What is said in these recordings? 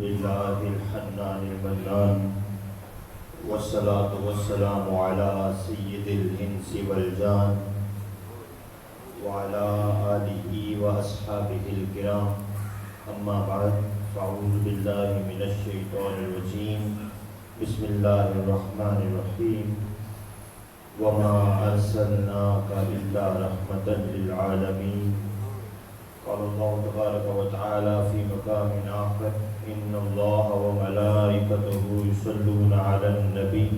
لله الحنان المنان والصلاة والسلام على سيد الإنس والجان وعلى آله وأصحابه الكرام أما بعد فأعوذ بالله من الشيطان الرجيم بسم الله الرحمن الرحيم وما أرسلناك إلا رحمة للعالمين قال الله تبارك وتعالى في مقام آخر إن الله وملائكته يصلون على النبي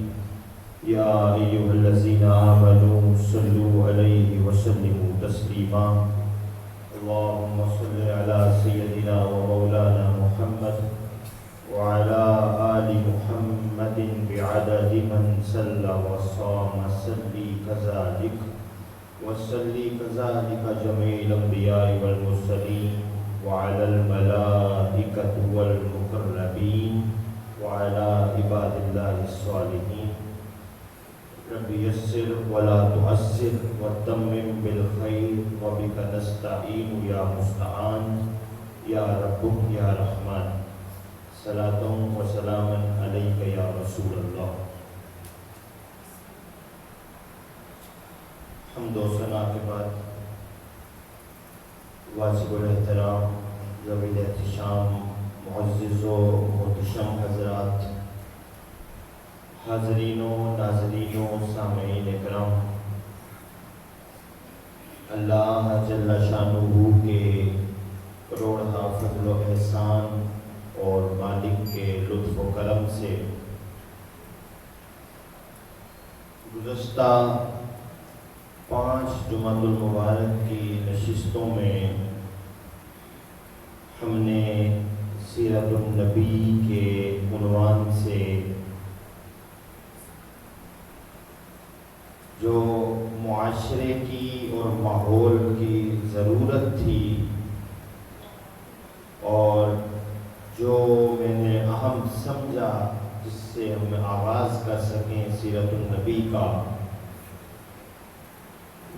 يا أيها الذين آمنوا صلوا عليه وسلموا تسليما اللهم صل على سيدنا ومولانا محمد وعلى آل محمد بعدد من صلى وصام صلي كذلك وصلي كذلك جميع الأنبياء والمرسلين وعلى الملائكة والمقربين وعلى عباد الله الصالحين رب يسر ولا تعسر وتمم بالخير وبك نستعين يا مستعان يا رب يا رحمن صلاة وسلاما عليك يا رسول الله. حمد و ثنا کے بعد واجب الاحترام ذوی الاحتشام معزز و محتشم حضرات، حاضرین و ناظرین و سامعین اکرام، اللہ جل شانہ کے کروڑہ فضل و احسان اور مالک کے لطف و کرم سے گزشتہ 5 جمعہ المبارک کی نشستوں میں ہم نے سیرت النبی کے عنوان سے جو معاشرے کی اور ماحول کی ضرورت تھی اور جو میں نے اہم سمجھا جس سے ہم آغاز کر سکیں سیرت النبی کا،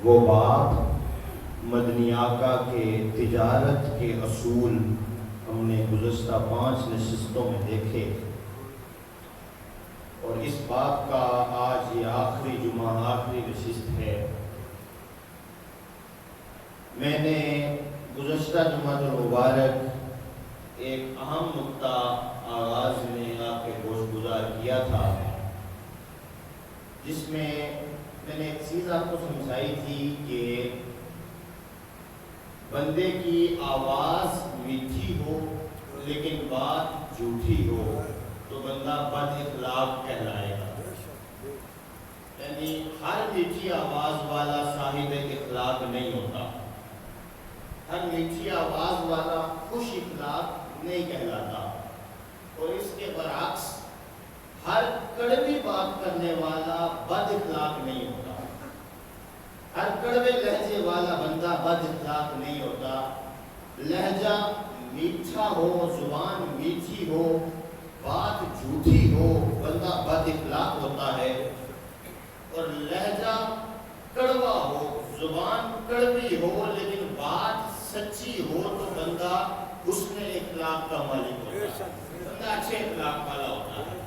وہ بات مدنی آقا کے تجارت کے اصول ہم نے گزشتہ 5 نشستوں میں دیکھے، اور اس بات کا آج یہ آخری جمعہ آخری نشست ہے۔ میں نے گزشتہ جمعہ المبارک ایک اہم نقطہ آغاز میں آپ کے گوش گزار کیا تھا، جس میں نے ایک چیز آپ کو سمجھائی تھی کہ بندے کی آواز میٹھی ہو لیکن بات جھوٹی ہو تو بندہ بد اخلاق کہلائے گا۔ یعنی ہر میٹھی آواز والا صاحب اخلاق نہیں ہوتا، ہر میٹھی آواز والا خوش اخلاق نہیں کہلاتا، اور اس کے برعکس ہر کڑوی بات کرنے والا بد اخلاق نہیں ہوتا، ہر کڑوے لہجے والا بندہ بد اخلاق نہیں ہوتا۔ لہجہ میٹھا ہو، زبان میٹھی ہو، بات جھوٹی ہو، بندہ بد اخلاق ہوتا ہے، اور لہجہ کڑوا ہو، زبان کڑوی ہو لیکن بات سچی ہو تو بندہ حسن اخلاق کا مالک ہوتا ہے، بندہ اچھے اخلاق والا ہوتا ہے۔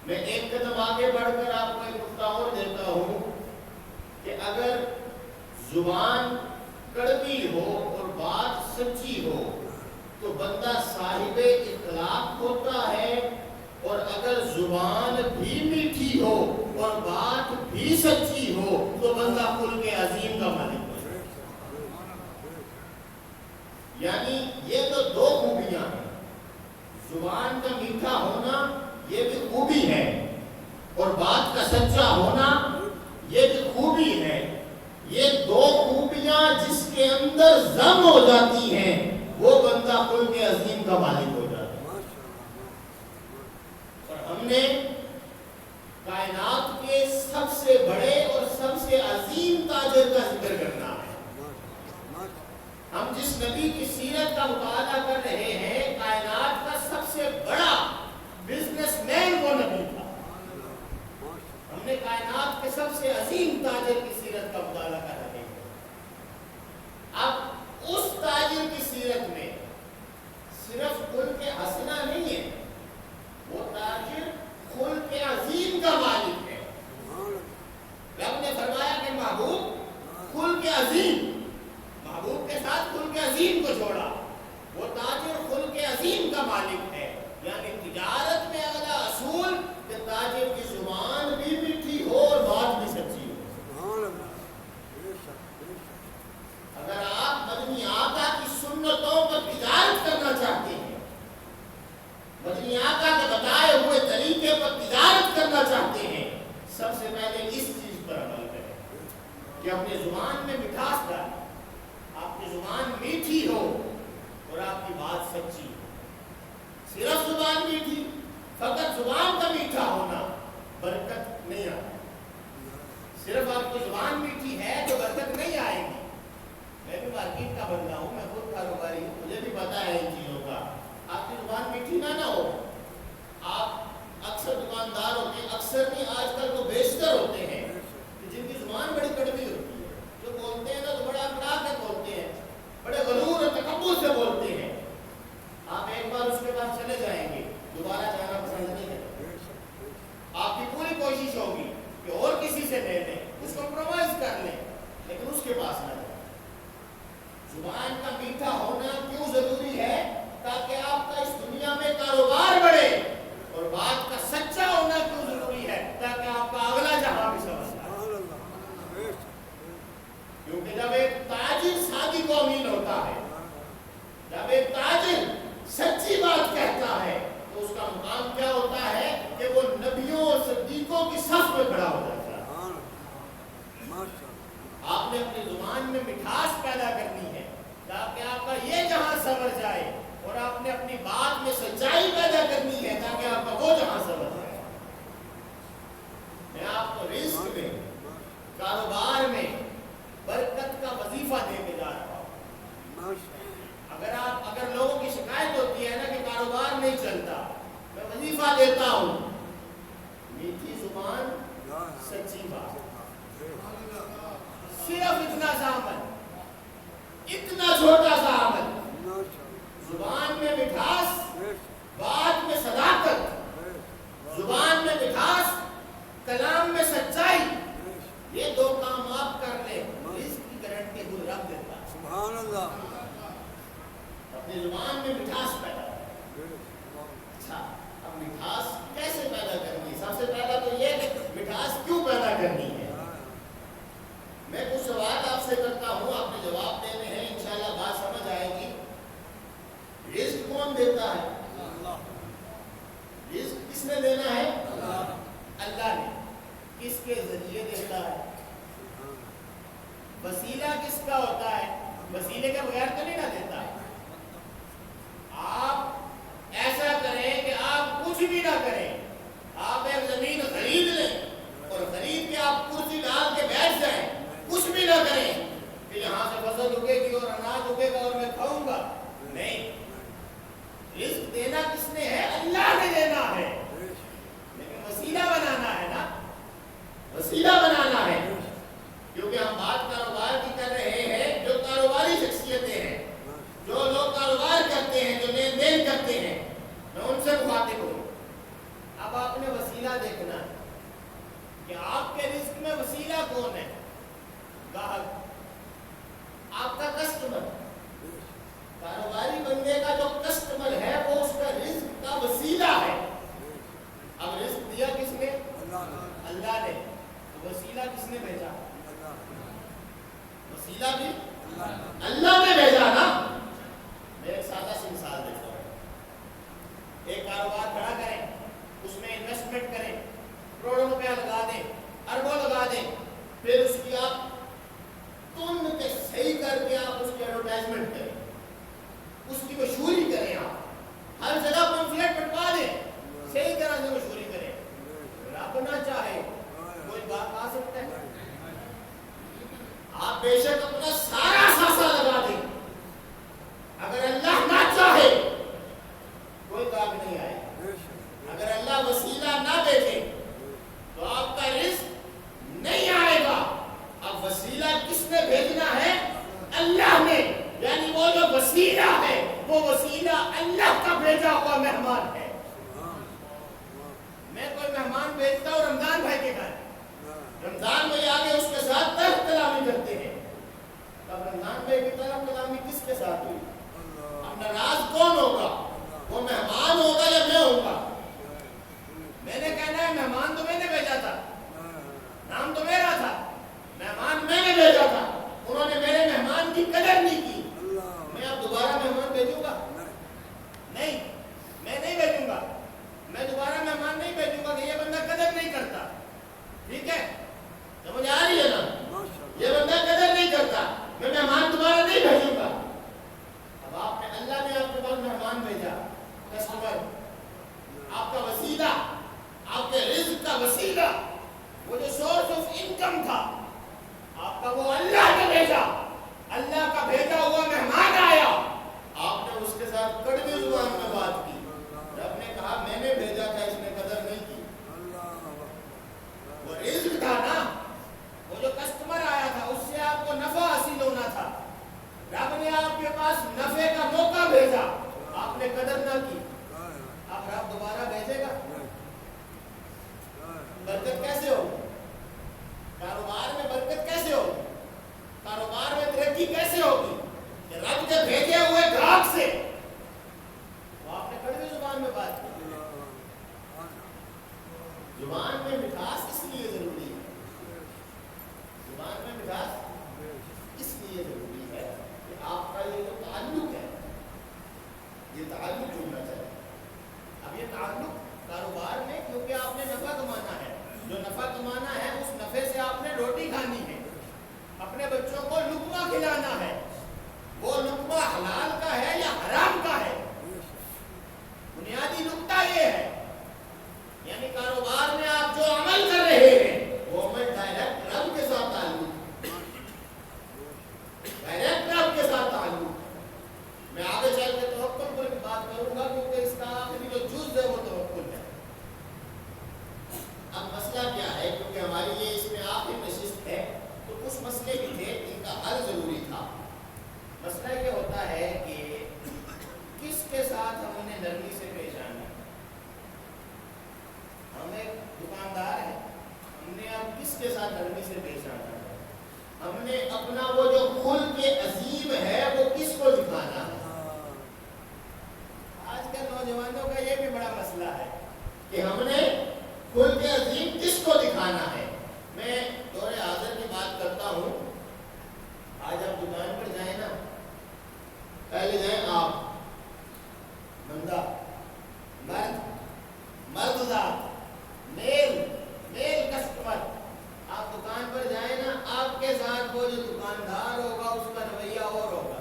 میں ایک قدم آگے بڑھ کر آپ کو ایک نقطہ اور دیتا ہوں کہ اگر زبان کڑوی ہو اور بات سچی ہو تو بندہ صاحب اخلاق ہوتا ہے، اور اگر زبان بھی میٹھی ہو اور بات بھی سچی ہو تو بندہ خلق عظیم کا مالک ہوتا ہے۔ یعنی یہ تو 2 خوبیاں ہیں، زبان کا میٹھا ہونا یہ بھی خوبی ہے، اور بات کا سچا ہونا یہ بھی خوبی ہے۔ یہ 2 خوبیاں جس کے اندر ضم ہو جاتی ہیں وہ بندہ خلق عظیم کا مالک ہو جاتا ہے۔ اور ہم نے کائنات کے سب سے بڑے اور سب سے عظیم تاجر کا ذکر کرنا ہے۔ ہم جس نبی کی سیرت کا مطالعہ کر رہے ہیں، کائنات کا سب سے بڑا بزنس مین وہ نبی تھا۔ ہم نے کائنات کے سب سے عظیم تاجر کی سیرت کا مطالعہ کر رہے ہیں۔ اب اس تاجر کی سیرت میں صرف خلق حسنہ نہیں ہے، مالک ہے. یعنی تجارت میں اگلا اصول کہ تاجر کی زبان بھی میٹھی ہو اور بات بھی سچی ہو. اگر آپ مدنی آقا کی سنتوں پر تجارت کرنا چاہتے ہیں، مدنی آقا کے بتائے ہوئے طریقے پر تجارت کرنا چاہتے ہیں، سب سے پہلے اس چیز پر عمل کریں کہ اپنی زبان میں مٹھاس ڈالیں، آپ کی زبان میٹھی ہو اور آپ کی بات سچی ہو. صرف زبان میٹھی، فقط زبان کا میٹھا ہونا برکت نہیں آتی. صرف آپ کی زبان میٹھی ہے تو برکت نہیں آئے گی. میں بھی مارکیٹ کا بندہ ہوں، میں خود کاروباری ہوں، مجھے بھی پتا ہے ان چیزوں کا. آپ کی زبان میٹھی نہ ہو. آپ اکثر دکاندار ہوتے ہیں، اکثر نہیں آج کل تو بیشتر ہوتے ہیں کہ جن کی زبان بڑی کڑوی ہوتی ہے، جو بولتے ہیں نا تو بڑا اکڑا کے بولتے ہیں، بڑے غرور اور تکبر سے بولتے ہیں. آپ ایک بار اس کے پاس چلے جائیں گے، دوبارہ جانا پسند نہیں کریں. آپ کی پوری کوشش ہوگی کہ اور کسی سے لے لیں، اس کو کمپرومائز کر لیں، لیکن اس کے پاس نہ جائیں. زبان کا میٹھا ہونا کیوں ضروری ہے؟ تاکہ آپ کا اس دنیا میں کاروبار بڑھے. اور بات کا سچا ہونا کیوں ضروری ہے؟ تاکہ آپ کا اگلا جہاں بھی سمجھ جائے. کیونکہ جب ایک تاجر صادق و امین ہوتا ہے، جب ایک تاجر سچی بات کہتا ہے، تو اس کا مقام کیا ہوتا ہے کہ وہ نبیوں اور صدیقوں کی صف میں کھڑا ہو جاتا ہے. آپ نے اپنی زبان میں مٹھاس پیدا کرنی ہے تاکہ آپ کا یہ جہاں سنور جائے، اور آپ نے اپنی بات میں سچائی پیدا کرنی ہے تاکہ آپ کا وہ جہاں سنور جائے. میں آپ کو رزق میں، کاروبار میں برکت کا وظیفہ دے کے جا رہا ہوں. اگر لوگوں کی شکایت ہوتی ہے نا کہ کاروبار نہیں چلتا، میں وظیفہ دیتا ہوں، میٹھی زبان، سچی بات. صرف اتنا سا عمل، اتنا چھوٹا سا عمل، زبان میں مٹھاس، بات میں صداقت، زبان میں مٹھاس، کلام میں سچائی، یہ دو کام آپ کر لیں، رزق کی گارنٹی خود رکھ دیتا ہے. سبحان اللہ. اپنی زبان میں مٹھاس پیدا کریں. اچھا، اب مٹھاس کیسے پیدا کرنی ہے؟ سب سے پہلا تو یہ کہ مٹھاس کیوں پیدا کرنی ہے. میں کچھ سوال آپ سے کرتا ہوں، آپ نے جواب دینے ہیں، انشاءاللہ بات سمجھ آئے گی. رزق کون دیتا ہے؟ رزق کس نے دینا ہے؟ اللہ نے. کس کے ذریعے دیتا ہے؟ وسیلہ کس کا ہوتا ہے؟ وسیلے کے بغیر تو نہیں نہ دیتا. آپ ایسا کریں کہ آپ کچھ بھی نہ کریں، آپ ایک زمین خرید لیں اور خرید کے آپ کرسی ڈال کے بیٹھ جائیں، کچھ بھی نہ کریں کہ یہاں سے فصل اگے گی اور اناج اگے گا اور میں کھاؤں گا. نہیں، رزق دینا کس نے ہے؟ اللہ نے دینا ہے. لیکن وسیلہ بنانا ہے نا، وسیلہ بنانا ہے. کیونکہ ہم بات کاروبار کی کر رہے ہیں. جو کاروباری شخصیتیں ہیں، جو لوگ کاروبار کرتے ہیں، جو لین دین کرتے ہیں، میں ان سے مخاطب ہوں. اب آپ نے وسیلہ دیکھنا ہے کہ آپ کے رزق میں وسیلہ کون ہے؟ گاہک، آپ کا کسٹمر. کاروباری بندے کا جو کسٹمر ہے وہ اس کا رزق کا وسیلہ ہے. اب رزق دیا کس نے؟ اللہ نے. تو وسیلہ کس نے بھیجا؟ وسیلہ بھی اللہ نے بھیجا نا. میں ایک سادہ سی مثال دیتا ہوں. ایک کاروبار کھڑا کریں، اس میں انویسٹمنٹ کریں، کروڑوں روپیہ لگا دیں، اربوں لگا دیں، پھر اس کی آپ تن کے صحیح کر کے آپ اس کی ایڈورٹائزمنٹ کریں، اس کی مشہوری کریں، آپ ہر جگہ پمفلیٹ بٹوا دیں، صحیح طرح سے مشہوری کریں. رب نہ چاہے کوئی بات آ سکتا ہے. آپ بے شک اپنا سارا ساسا لگا دیں، اگر اللہ نہ چاہے کوئی کام نہیں آئے. اگر اللہ وسیلہ نہ بھیجے تو آپ کا رزق نہیں آئے گا. اب وسیلہ کس نے بھیجنا ہے؟ اللہ نے. یعنی وہ جو وسیلہ ہے وہ وسیلہ اللہ کا بھیجا ہوا مہمان ہے. میں کوئی مہمان بھیجتا ہوں رمضان بھائی کے گھر، رمضان بھائی آگے اس کے ساتھ طرف کلامی کرتے ہیں. اب رمضان بھائی کی طرف کلامی کس کے ساتھ ہوئی؟ اب ناراض کون ہوگا؟ وہ مہمان میں مٹھاس اس لیے ضروری ہے، زبان میں مٹھاس اس لیے ضروری ہے کہ آپ کا یہ جو تعلق ہے، یہ تعلق جڑنا چاہیے. اب یہ تعلق کاروبار میں، کیونکہ آپ نے نفع کمانا ہے، جو نفع کمانا ہے اس نفع سے آپ نے روٹی کھانی ہے، اپنے بچوں کو لقمہ کھلانا ہے. وہ لقمہ حلال کا ہے یا حرام کا ہے، بنیادی نقطہ یہ ہے. یعنی کاروبار میں آپ جو عمل کر رہے ہیں وہ عمل ڈائریکٹ رب کے ساتھ تعلق، ڈائریکٹ رب کے ساتھ تعلق. میں آگے چل کے توکل پر بھی بات کروں گا، کیونکہ اس کا آخری جو جز ہے وہ توکل ہے. اب مسئلہ کیا ہے، کیونکہ ہماری یہ اس میں آخری نشست ہے تو کچھ مسئلے بھی تھے جن کا حل ضروری تھا. مسئلہ یہ ہوتا ہے کہ کس کے ساتھ ہم انہیں نرمی سے پیش آنا ہے. ہم ایک دکاندار ہیں، ہم نے اب کس کے ساتھ نرمی سے پیش آنا ہے. ہم نے اپنا وہ جو خلق عظیم ہے وہ کس کو دکھانا ہے. آج کل نوجوانوں کا یہ بھی بڑا مسئلہ ہے کہ ہم نے خلق عظیم کس کو دکھانا ہے. میں دور حاضر کی بات کرتا ہوں. آج آپ دکان پر جائیں نا، پہلے جائیں آپ بندہ، مرد ذات، میل کسٹمر. آپ دکان پر جائیں نا، آپ کے ساتھ وہ جو دکاندار ہوگا اس کا رویہ اور ہوگا،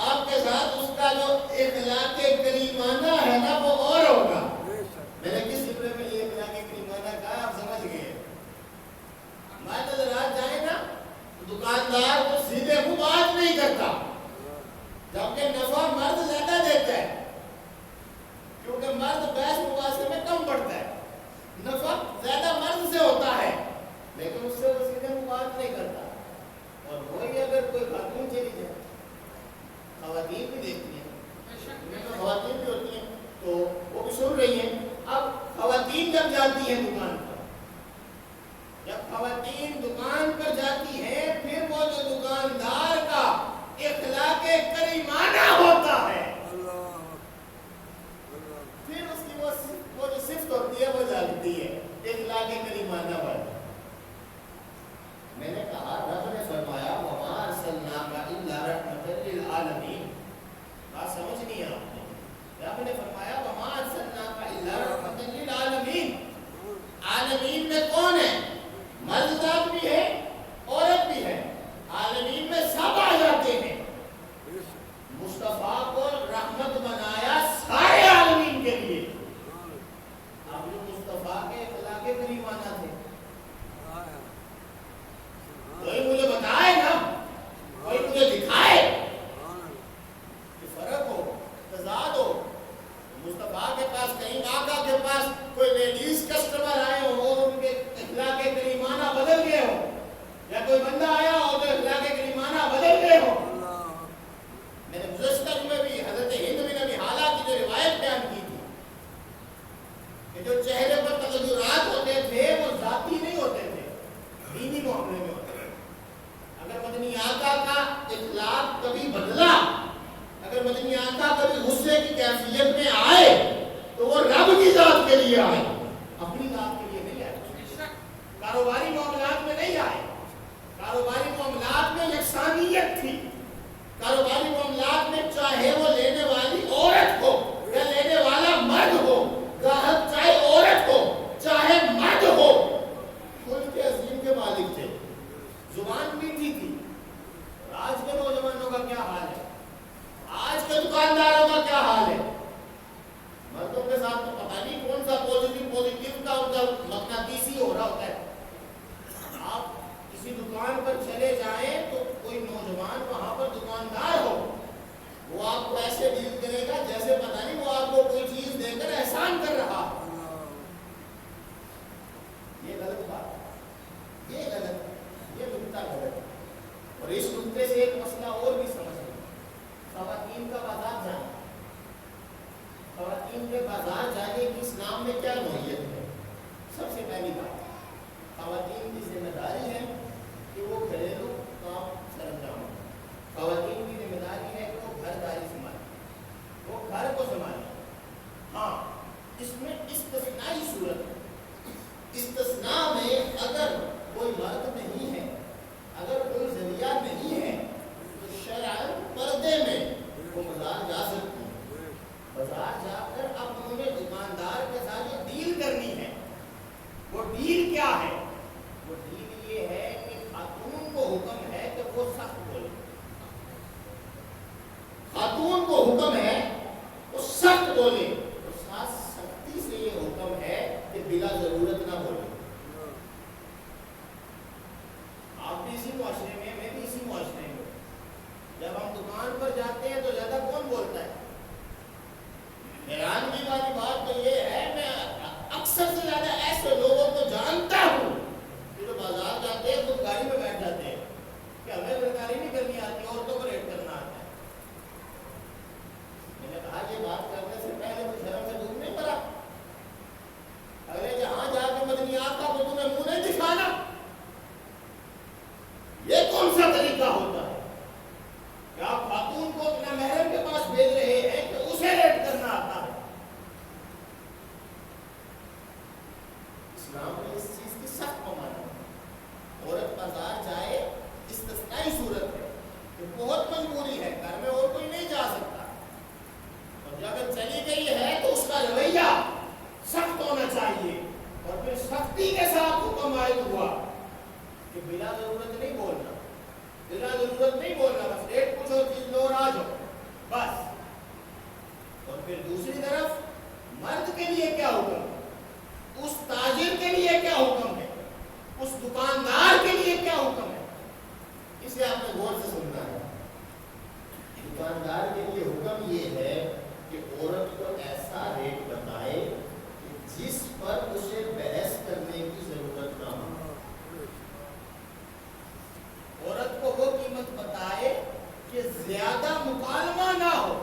آپ کے ساتھ اس کا جو اخلاق کریمانہ ہے نا وہ اور ہوگا. میں نے کس سفرے میں یہ اخلاق کریمانہ کہا آپ سمجھ گئے. مرد رات جائے نا، دکاندار تو سیدھے منہ بات نہیں کرتا، جبکہ نفع مرد زیادہ دیتا ہے، کیونکہ مرد بحث مباحثے میں کم پڑتا ہے. نفع زیادہ مرد سے ہوتا ہے، لیکن اس سے وہ سیدھے منہ بات نہیں کرتا. اور وہی اگر کوئی خاتون چلی جائے، خواتین بھی دیکھتی ہیں، خواتین بھی ہوتی ہیں تو وہ بھی سن رہی ہیں. اب خواتین جب جاتی ہیں دکان پر، جب خواتین دکان پر جاتی ہیں، پھر وہ جو دکاندار کا اخلاق کریمانہ ہوتا ہے، پھر اس کی وہ جو صفت ہوتی ہے وہ جاگتی ہے اخلاق کریمانہ پر. میں نے کہا رب نے فرمایا وَمَا أَرْسَلْنَاكَ إِلَّا رَحْمَةً لِلْعَالَمِينَ. بات سمجھ نہیں آپ نے. رب نے فرمایا وَمَا أَرْسَلْنَاكَ إِلَّا رَحْمَةً لِلْعَالَمِينَ. عالمین میں کون ہے؟ مرد ذات بھی ہے، عورت بھی ہے. عالمین میں سب آ جاتے ہیں. مصطفیٰ کو رحمت بنایا سارے عالمین کے لیے. اب جو مصطفیٰ کے اخلاق کریمانہ تھے، کوئی مجھے بتائے نا، کوئی مجھے دکھائے کہ فرق ہو، تضاد ہو. مصطفیٰ کے پاس، کہیں آقا کے پاس کوئی لیڈیز کسٹمر آئے ہو اور ان کے اخلاق کریمانہ بدل گئے ہو، یا کوئی بندہ آیا ہو تو اخلاق کریمانہ بدل گئے ہو. میں نے گزشتہ میں بھی حضرت ہند بن ابی حالہ کی جو روایت بیان کی تھی کہ جو چہرے پر تغیرات ہوتے تھے وہ ذاتی نہیں ہوتے تھے، دینی معاملے میں ہوتے تھے. اگر مدنی آقا کا اخلاق کبھی بدلا، اگر مدنی آقا کبھی غصے کی کیفیت میں آئے تو وہ رب کی ذات کے لیے آئے، اپنی ذات کے لیے نہیں آئے. کاروباری معاملات میں نہیں آئے. کاروباری معاملات میں یکسانیت تھی. کاروباری معاملات میں چاہے وہ لینے والی عورت ہو یا لینے والا مرد ہو، گاہک چاہے عورت ہو چاہے مرد ہو، خلق عظیم کے مالک تھے. زبان میٹھی تھی. آج کے نوجوانوں کا کیا حال ہے؟ آج کے دکانداروں کا کیا حال ہے؟ مردوں کے ساتھ تو پتہ نہیں کون سا پوزیٹیو کا ان کا مقناطیسی ہو رہا ہوتا ہے. آپ کسی دکان پر چلے جائیں تو کوئی نوجوان وہاں پر دکاندار ہو، وہ آپ کو ایسے ڈیل کرے گا جیسے پتہ نہیں وہ آپ کو کوئی چیز دے کر احسان کر رہا. یہ غلط بات ہے، یہ غلط، یہ نکتہ غلط. اور اس نکتے سے ایک مسئلہ اور بھی سمجھ لیں. خواتین کا بازار جانا، خواتین کے بازار جانے کی اسلام میں کیا نوعیت ہے؟ سب سے پہلی بات، خواتین کی ذمہ داری ہے کہ وہ گھریلو کام سر انجام دیں. خواتین کی ذمہ داری ہے کہ وہ گھر داری سنبھالیں، وہ گھر کو سنبھالیں. ہاں بھیج رہے ہیں کہ اسے ریٹ کرنا آتا ہے. اسلام نے اس چیز کی سخت ممانعت ہے. عورت بازار جائے استثنائی صورت ہے کہ بہت مجبوری ہے, گھر میں اور کوئی نہیں جا سکتا, اور جب چلی گئی ہے تو اس کا رویہ سخت ہونا چاہیے. اور پھر سختی کے ساتھ حکم عائد ہوا کہ بلا ضرورت نہیں بولنا, بلا ضرورت نہیں بولنا, بس ریٹ پوچھو, چیز لو اور آ جاؤ بس. اور پھر دوسری طرف مرد کے لیے کیا حکم, اس تاجر کے لیے کیا حکم ہے, اس دکاندار کے لیے کیا حکم ہے, اسے آپ نے غور سے سننا ہے. دکاندار کے لیے حکم یہ ہے کہ عورت کو ایسا ریٹ بتائے کہ جس پر اسے بحث کرنے کی ضرورت نہ ہو. عورت کو وہ قیمت بتائے کہ زیادہ مکالمہ نہ ہو.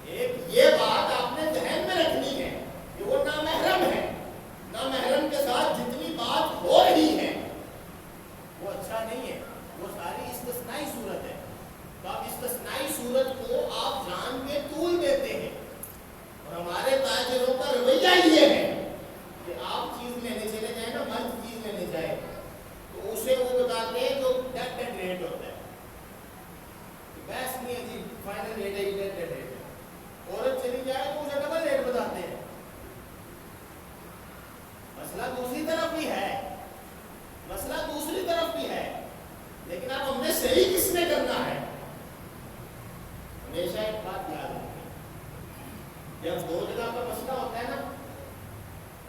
ایک یہ بات آپ نے ذہن میں رکھنی ہے کہ وہ نامحرم ہے, نامحرم کے ساتھ جتنی بات ہو رہی ہے وہ اچھا نہیں ہے, وہ ساری استثنائی صورت ہے. تو آپ استثنائی صورت کو آپ جان کے طول دیتے ہیں, اور ہمارے تاجروں کا رویہ یہ ہے کہ آپ چیز لینے چلے جائیں نا, مرد چیز لینے جائے تو اسے وہ بتاتے ہیں جو ڈیڈ ریٹ ہوتا ہے, بحث نہیں ہے جی, فائنل ریٹ ہے, ڈیڈ ریٹ ہے. عورت چلی جائے تو اسے ڈبل ریٹ بتاتے ہیں. مسئلہ دوسری طرف بھی ہے, مسئلہ دوسری طرف بھی ہے, لیکن اب ہم نے صحیح کس نے کرنا ہے. ہمیشہ ایک بات یاد رکھیں, جب دو جگہ کا مسئلہ ہوتا ہے نا,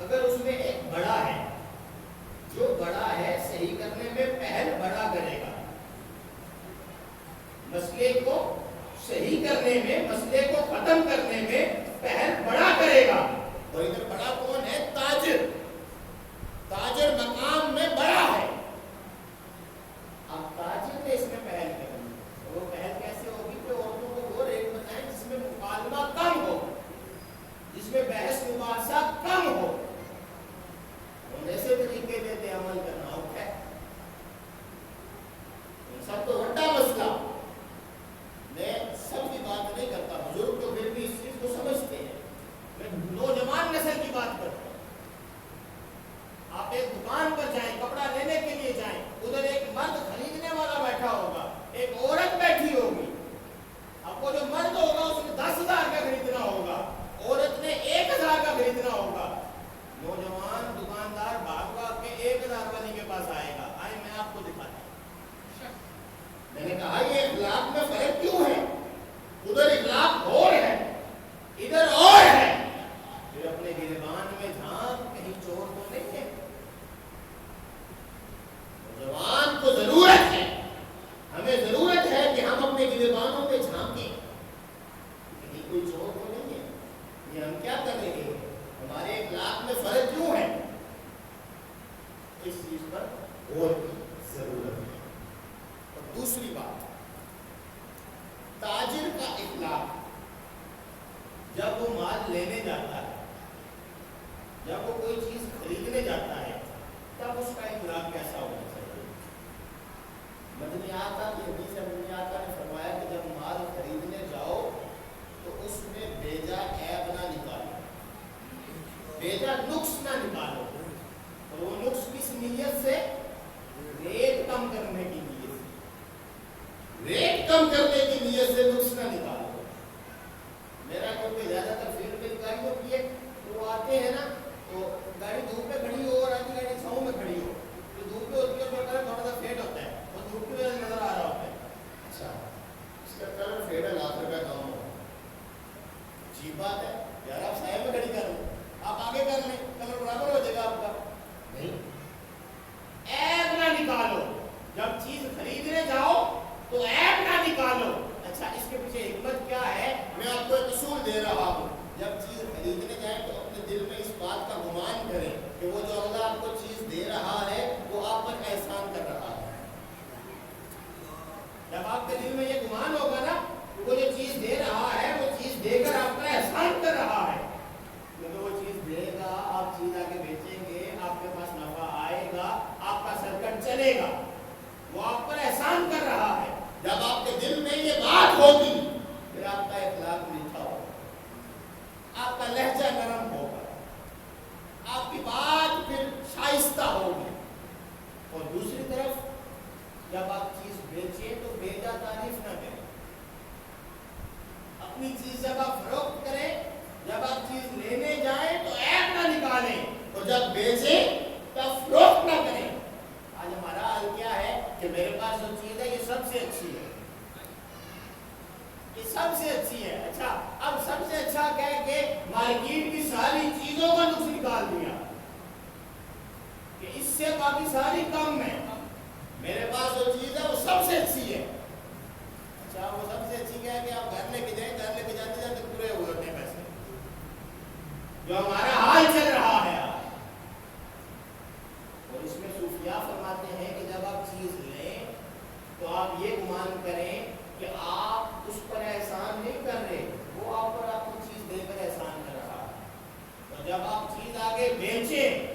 اگر اس میں ایک بڑا ہے, جو بڑا ہے صحیح کرنے میں پہل بڑا کرے گا, مسئلے کو صحیح کرنے میں, مسئلے کو ختم کرنے میں پہل بڑا کرے گا. اور ادھر بڑا کون ہے؟ تاجر. تاجر مقام میں بڑا ہے. اب تاجر نے اس میں پہل کرنی, وہ پہل کیسے ہوگی کہ عورتوں کو وہ ریٹ بتائیں جس میں مکالمہ کم ہو, جس میں بحث مباحثہ کم ہو. ہم ایسے طریقے دیتے عمل کرنا ہوتا ہے. سب تو بڑا مسئلہ, میں سب کی بات نہیں کرتا, بزرگ تو پھر بھی اس چیز کو سمجھتے ہیں, میں نوجوان نسل کی بات کرتا ہوں. آپ ایک دکان پر جائیں, کپڑا لینے کے لیے جائیں, ادھر ایک مرد خریدنے والا بیٹھا ہوگا, ایک عورت بیٹھی ہوگی. اب وہ جو مرد ہوگا اس نے 10,000 کا خریدنا ہوگا, عورت نے 1,000 کا خریدنا ہوگا. نوجوان دکاندار بھاگ کے 1,000 والی کے پاس آئے گا, آئے میں آپ کو دکھاتا ہوں. میں نے کہا یہ اخلاق میں فرق کیوں ہے؟ ادھر اخلاق اور ہے, ادھر اور ہے. پھر اپنے گریبان میں جھانک, کہیں چور تو نہیں ہے. نوجوان کو ضرورت ہے, ہمیں ضرورت ہے کہ ہم اپنے گریبانوں میں جھانکیں, کہیں کوئی چور تو نہیں ہے, یہ ہم کیا کر رہے ہیں, ہمارے اخلاق میں فرق کیوں ہے. اس چیز پر غور کی ضرورت ہے. دوسری بات, تاجر کا اخلاق, جب وہ مال لینے جاتا ہے, جب وہ کوئی چیز خریدنے جاتا ہے, تب اس کا اخلاق کیسا ہونا چاہیے. مدنیات کی حدیث مدنیات نے فرمایا کہ جب مال خریدنے جاؤ تو اس میں بیجا عیب نہ نکالو, بیجا نقص نہ نکالو. اور وہ نقص کس نیت سے؟ ریٹ کم کرنے کی نیت سے, ریٹ کم کرنے کی نیت سے نقص نہ نکالو. میرا کیونکہ زیادہ تر فیلڈ میں گاڑی ہوتی ہے, وہ آتے ہیں نا تو گاڑی دھوپ میں کھڑی ہو اور آدھی گاڑی چھاؤں میں کھڑی ہو, تو دھوپ میں ہوتی ہے تھوڑا سا فیڈ ہوتا ہے, وہ دھوپ کی وجہ سے نظر آ رہا ہوتا ہے. اچھا, اس کا کلر فیڈ ہے, ₹1,00,000 کم ہو. عجیب بات ہے یار, آپ سائے میں کھڑی کر لیں, آپ آگے کر لیں, کلر برابر ہو جائے گا آپ کا. نہیں, عیب نہ نکالو. جب چیز خریدنے جاؤ تو عیب نہ نکالو. اچھا, اس کے پیچھے حکمت کیا ہے؟ میں آپ کو ایک اصول دے رہا ہوں. جب چیز خریدنے جائیں تو اپنے دل میں اس بات کا گمان کریں کہ وہ جو اللہ آپ کو چیز دے رہا ہے وہ آپ پر احسان کر رہا ہے. جب آپ کے دل میں یہ گمان ہوگا نا کہ وہ جو چیز دے رہا ہے وہ چیز دے کر آپ کا احسان کر رہا ہے, کیونکہ وہ چیز دے گا, آپ چیز آگے بیچیں گے, آپ کے پاس نفع آئے گا, آپ کا سرکٹ چلے گا, وہ آپ پر احسان کر رہا ہے. جب آپ کے دل میں یہ بات ہوگی پھر آپ اپنی چیز جب آپ فروخت کریں، جب آپ چیز لینے جائیں تو عیب نہ نکالیں، اور جب بیچیں تب فروخت نہ کریں۔ آج ہمارا حال کیا ہے کہ میرے پاس جو چیز ہے یہ سب سے اچھی ہے، یہ سب سے اچھی ہے۔ اچھا، اب سب سے اچھا کہہ کے مارکیٹ کی ساری چیزوں کا نقص نکال دیا کہ اس سے باقی ساری کم ہے، میرے پاس جو چیز ہے وہ سب سے اچھی ہے۔ اچھا، وہ سب سے اچھی کہہ کے آپ گھر لے کے جائیں، گھر لے کے جاتے جاتے پورے ہوئے ہوتے ہیں پیسے، جو ہمارا حال چل رہا ہے آج۔ اور اس میں صوفیاء فرماتے ہیں کہ جب آپ چیز لیں تو آپ یہ گمان کریں کہ آپ اس پر احسان نہیں کر رہے، وہ آپ پر آپ کو چیز دے کر احسان کر رہا ہے۔ اور جب آپ چیز آگے بیچیں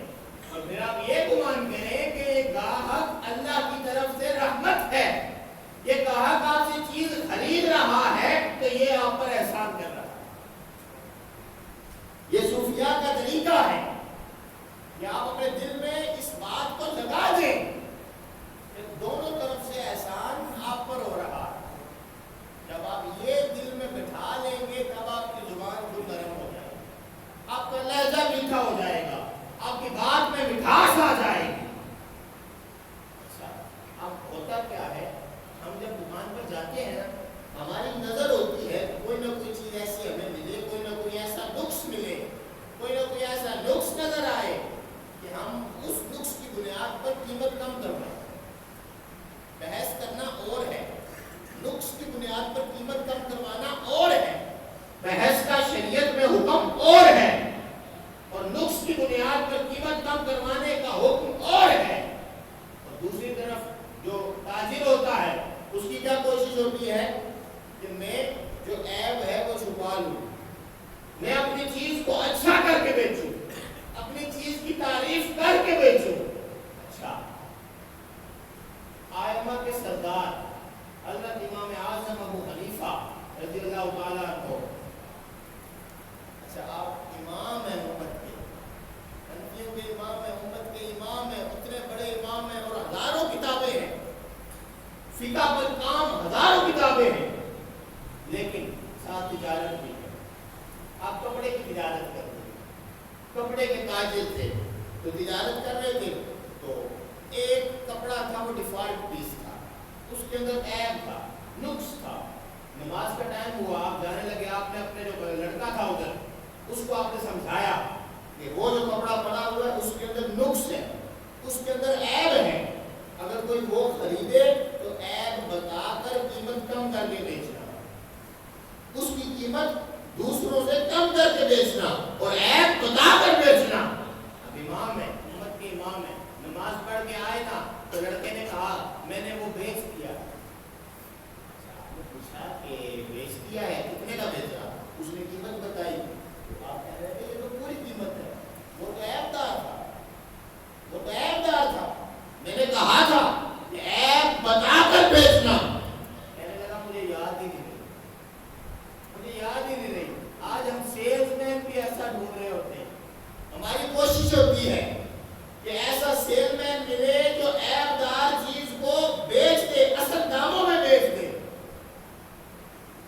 اور پھر آپ یہ گمان کریں کہ یہ گاہک اللہ کی طرف سے رحمت ہے، یہ گاہک آپ سے چیز خرید رہا ہے تو یہ آپ پر احسان کر رہا ہے۔ یہ صوفیاء کا طریقہ ہے کہ آپ اپنے دل میں اس بات کو جگا دیں کہ دونوں طرف سے احسان آپ پر ہو رہا ہے۔ جب آپ یہ دل میں بٹھا لیں گے تب آپ کی زبان بھی نرم ہو جائے گی، آپ کا لہجہ میٹھا ہو جائے گا، آپ کی بات میں مٹھاس آ جائے گی۔ اچھا، اب ہوتا کیا ہے، ہم جب دکان پر جاتے ہیں نا، ہماری نظر ہوتی ہے کوئی نہ کوئی چیز ایسی ہمیں ملے، کوئی نہ کوئی ایسا نقص ملے، کوئی نہ کوئی ایسا نقص نظر آئے کہ ہم اس نقص کی بنیاد پر قیمت کم کروائیں۔ بحث کرنا اور ہے، نقص کی بنیاد پر قیمت کم کروانا اور ہے، بحث کا شریعت میں حکم اور ہے، اور نقص کی بنیاد پر قیمت کم کروانے کا حکم اور ہے۔ اور دوسری طرف جو تاجر ہوتا ہے اس کی کیا کوشش ہوتی ہے کہ میں جو عیب ہے وہ چھپا لوں، میں اپنی چیز کو اچھا کر کے بیچوں، اپنی چیز کی تعریف کر کے بیچوں۔ اچھا، آئمہ کے سردار حضرت امام اعظم ابو حنیفہ رضی اللہ تعالیٰ عنہ، اچھا آپ امام ہیں امت کے، حنفیوں کے امام ہیں، امت کے امام ہیں، اتنے بڑے امام ہیں اور ہزاروں کتابیں ہیں، فقہ پر کام ہزاروں کتابیں ہیں، لیکن ساتھ تجارت بھی ہے۔ آپ کپڑے کی تجارت کرتے ہیں، کپڑے کے تاجر تھے تو تجارت کر رہے تھے، تو ایک کپڑا تھا وہ ڈیفالٹ پیس تھا، اس کے اندر عیب تھا، نقص تھا۔ نماز کا ٹائم ہوا، آپ جانے لگے، آپ نے اپنے جو لڑکا تھا ادھر اس کو آپ نے سمجھایا کہ وہ جو کپڑا پڑا ہوا ہے اس کے اندر نقص ہے، اس کے اندر عیب ہے، اگر کوئی وہ خریدے تو عیب بتا کر قیمت کم کر کے بیچنا، اس کی قیمت دوسروں سے کم کر کے بیچنا اور عیب بتا کر بیچنا۔ اب امام ہے، امت کے امام ہے، نماز پڑھ کے آئے نا تو لڑکے نے کہا میں نے وہ بیچ دیا۔ آپ نے پوچھا کہ بیچ دیا ہے، کتنے کا بیچا؟ اس نے قیمت بتائی، تو آپ کہہ رہے تھے یہ تو پوری قیمت ہے، وہ تو عیب دار تھا، وہ تو عیب دار تھا، میں نے کہا تھا کہ عیب بتا کر بیچنا۔ کہنے لگا مجھے یاد ہی نہیں رہی، مجھے یاد ہی نہیں رہی۔ آج ہم سیلز مین بھی ایسا ڈھونڈ رہے ہوتے ہیں، ہماری کوشش ہوتی ہے کہ ایسا سیل مین ملے جو عیب دار چیز کو بیچ دے، اصل داموں میں بیچ دے۔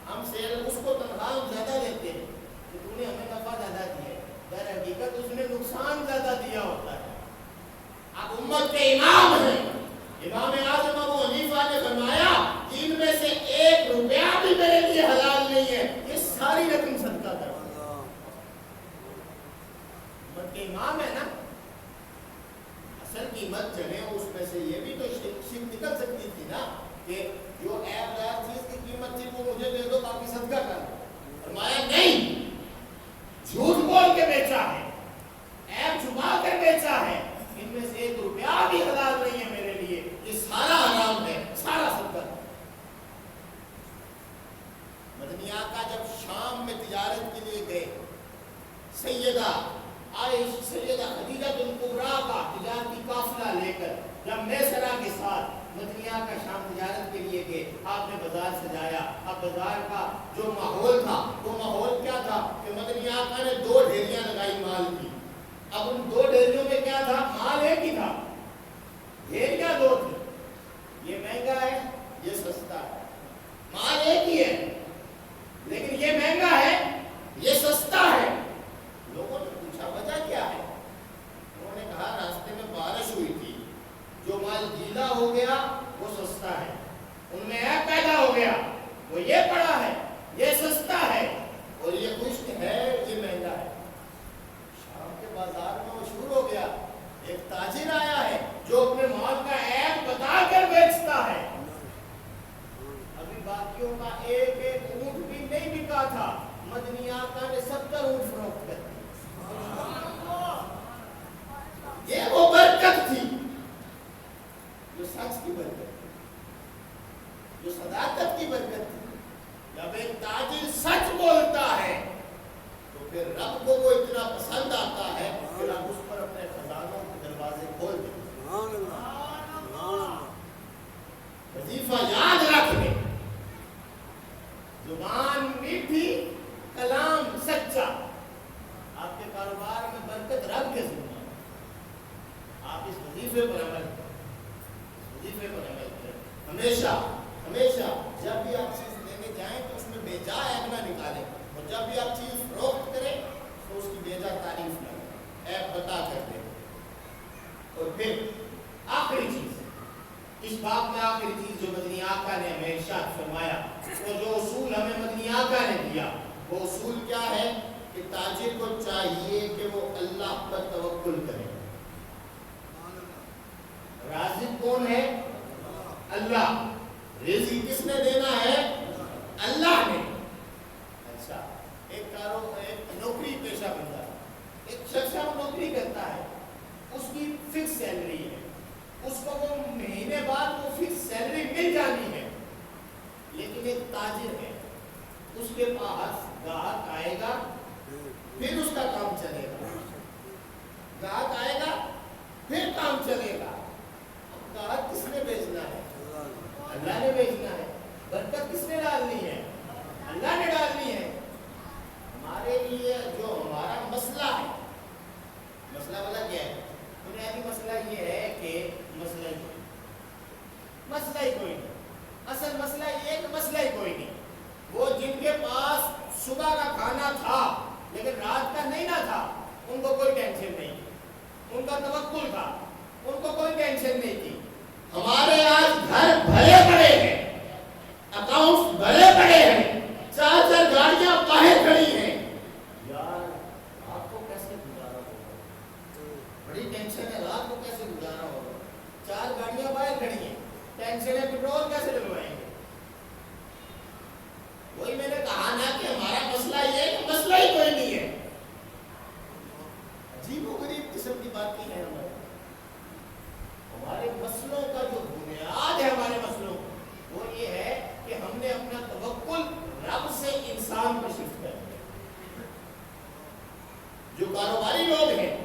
ہم سیل اس کو تنخواہ زیادہ دیتے ہیں کہ تو نے ہمیں نفع زیادہ دیا ہے، در حقیقت اس نے نقصان زیادہ دیا ہوتا ہے۔ آپ امت کے امام ہیں، امام اعظم ابو حنیفہ نے فرمایا کہ ان میں سے 1 روپیہ بھی میرے لیے حلال نہیں ہے، یہ ساری رقم صدقہ کرو۔ امت کے امام ہے نا، اصل قیمت جو ہے اس میں سے یہ بھی تو شک نکل سکتی تھی نا کہ جو عیب دار چیز کی قیمت تھی وہ مجھے دے دو باقی صدقہ کر دو۔ فرمایا نہیں، جھوٹ بول کے بیچا ہے، عیب چھپا کر بیچا ہے، ان میں سے 1 روپیہ بھی حلال نہیں ہے میرے لیے، یہ سارا حرام ہے، سارا صدقہ۔ مدنی آقا جب شام میں تجارت کے لیے گئے، سیدہ خدیجہ الکبریٰ کا تجارتی قافلہ لے کر جب میسرہ کے ساتھ مدنی آقا شام تجارت کے لیے گئے، آپ نے بازار سجایا۔ اب بازار کا جو ماحول تھا وہ ماحول کیا تھا کہ مدنی آقا نے 2 ڈھیریاں لگائی مال کی۔ اب ان 2 ڈھیریوں میں کیا تھا؟ مال ایک ہی تھا، ڈھیریاں 2 تھی، یہ مہنگا ہے یہ سستا ہے، مال ایک ہی ہے لیکن یہ مہنگا کا تھا، مدنی آقا نے 70 اونٹ فروخت کر دی۔ یہ وہ برکت تھی جو سچ کی برکت تھی، جو صداقت کی برکت تھی۔ جب ایک تاجر سچ بولتا ہے تو پھر رب کو وہ اتنا پسند آتا ہے کہ رب اس پر اپنے خزانوں کے دروازے کھول دیتے۔ وظیفہ یاد رکھ لیں، زبان میٹھی، کلام سچا، آپ کے کاروبار میں برکت رب کے ذمہ ہے۔ آپ اس وظیفے پر عمل کریں، وظیفے پر عمل کریں۔ ہمیشہ ہمیشہ جب بھی آپ چیز لینے جائیں تو اس میں بیجا عیب نہ نکالیں، اور جب بھی آپ چیز فروخت کریں تو اس کی بیجا تعریف نہ کریں، عیب بتا کر دیں۔ اور پھر آخری چیز، اس باب میں آخری چیز جو مدنی آقا نے ہمیں ارشاد فرمایا، وہ جو اصول ہمیں مدنی آقا نے دیا، وہ اصول کیا ہے کہ تاجر کو چاہیے کہ وہ اللہ پر توکل کرے۔ رازق کون ہے؟ اللہ۔ رزق کس نے دینا ہے؟ اللہ نے۔ اچھا، ایک نوکری پیشہ بندہ، ایک شخص نوکری کرتا ہے، اس کی فکس سیلری ہے، اس کو وہ مہینے بعد وہ فکس سیلری مل جانی ہے۔ لیکن ایک تاجر ہے، اس کے پاس گاہک آئے گا پھر اس کا کام چلے گا، گاہک آئے گا پھر کام چلے گا۔ گاہک کس نے بیچنا ہے؟ اللہ نے بیچنا ہے۔ برکت کس نے ڈالنی ہے؟ اللہ نے ڈالنی ہے۔ ہمارے لیے جو ہمارا مسئلہ ہے، مسئلہ والا کیا ہے؟ بنیادی مسئلہ یہ ہے کہ مسئلہ ہی کوئی نہیں، اصل مسئلہ یہ ہے کہ مسئلہ ہی کوئی نہیں۔ وہ جن کے پاس صبح کا کھانا تھا لیکن رات کا نہیں نہ تھا، ان کو کوئی ٹینشن نہیں تھی، ان کا توکل تھا، ان کو کوئی ٹینشن نہیں تھی۔ ہمارے آج گھر بھرے پڑے ہیں، اکاؤنٹس بھرے پڑے ہیں، 4 گاڑیاں باہر کھڑی ہیں، یار آپ کو کیسے گزارا ہوگا؟ بڑی ٹینشن ہے، رات کو کیسے گزارا ہوگا؟ 4 گاڑیاں باہر کھڑی ہیں، ٹینشن ہے پیٹرول کیسے ڈلوائیں گے؟ وہی میں نے کہا نا کہ ہمارا مسئلہ یہ ہے کہ مسئلہ ہی کوئی نہیں ہے۔ عجیب و غریب قسم کی باتیں ہیں ہمارے مسئلوں کا جو بنیاد ہے ہمارے مسئلوں وہ یہ ہے کہ ہم نے اپنا توکل رب سے انسان پر شفٹ کر دیا۔ جو کاروباری لوگ ہیں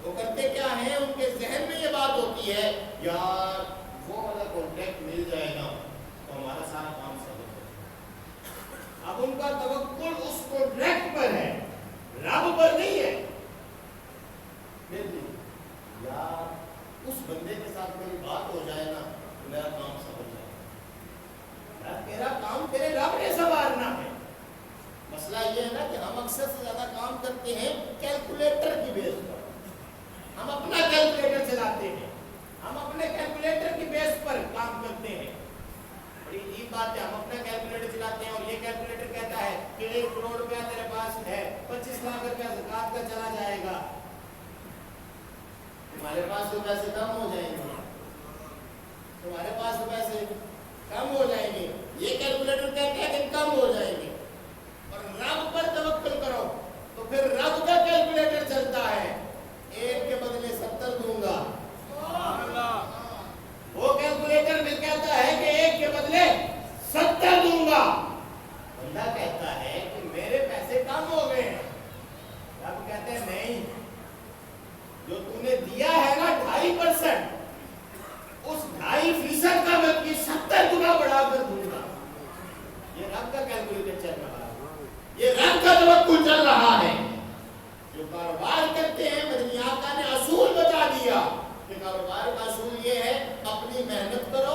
وہ کرتے کیا ہیں؟ ان کے ذہن میں یہ بات ہوتی ہے، یار وہ والا کانٹریکٹ مل جائے گا تو ہمارا سارا کام سب ہو جائے گا۔ اب ان کا توکل اس کانٹریکٹ پر ہے، رب پر نہیں ہے۔ یار اس بندے کے ساتھ میری بات ہو جائے نا تو میرا کام سمجھ جائے گا۔ تیرا کام تیرے رب نے سنوارنا ہے۔ مسئلہ یہ ہے نا کہ ہم اکثر سے زیادہ کام کرتے ہیں کیلکولیٹر کی بیس پر، ہم اپنا کیلکولیٹر چلاتے ہیں، ہم اپنے کیلکولیٹر کی بیس پر کام کرتے ہیں۔ بڑی عجیب بات ہے، ہم اپنا کیلکولیٹر چلاتے ہیں اور یہ کیلکولیٹر کہتا ہے کہ 1 کروڑ روپیہ تیرے پاس ہے، 25 لاکھ روپیہ زکوٰۃ کا چلا جائے گا، تمہارے پاس تو پیسے کم ہو جائیں گے، تمہارے پاس تو پیسے کم ہو جائیں گے۔ یہ کیلکولیٹر کہتا ہے کہ کم ہو جائیں گے۔ اور رب پر توکل کرو تو پھر رب کا کیلکولیٹر چلتا ہے، 1 کے بدلے 70 دوں گا۔ وہ کیلکولیٹر میں کہتا ہے کہ 1 کے بدلے 70 دوں گا۔ بندہ کہتا ہے کہ میرے پیسے کم ہو گئے ہیں، رب کہتے ہیں نہیں، جو تم نے دیا ہے نا 2.5%، اس 2.5% کا میں 70 گنا بڑھا کر دوں گا۔ یہ رب کا کیلکولیٹر چل رہا ہے، یہ رب کا توکل چل رہا ہے۔ جو کاروبار کرتے ہیں مدنی آقا نے اصول بتا دیا کہ کاروبار کا اصول یہ ہے، اپنی محنت کرو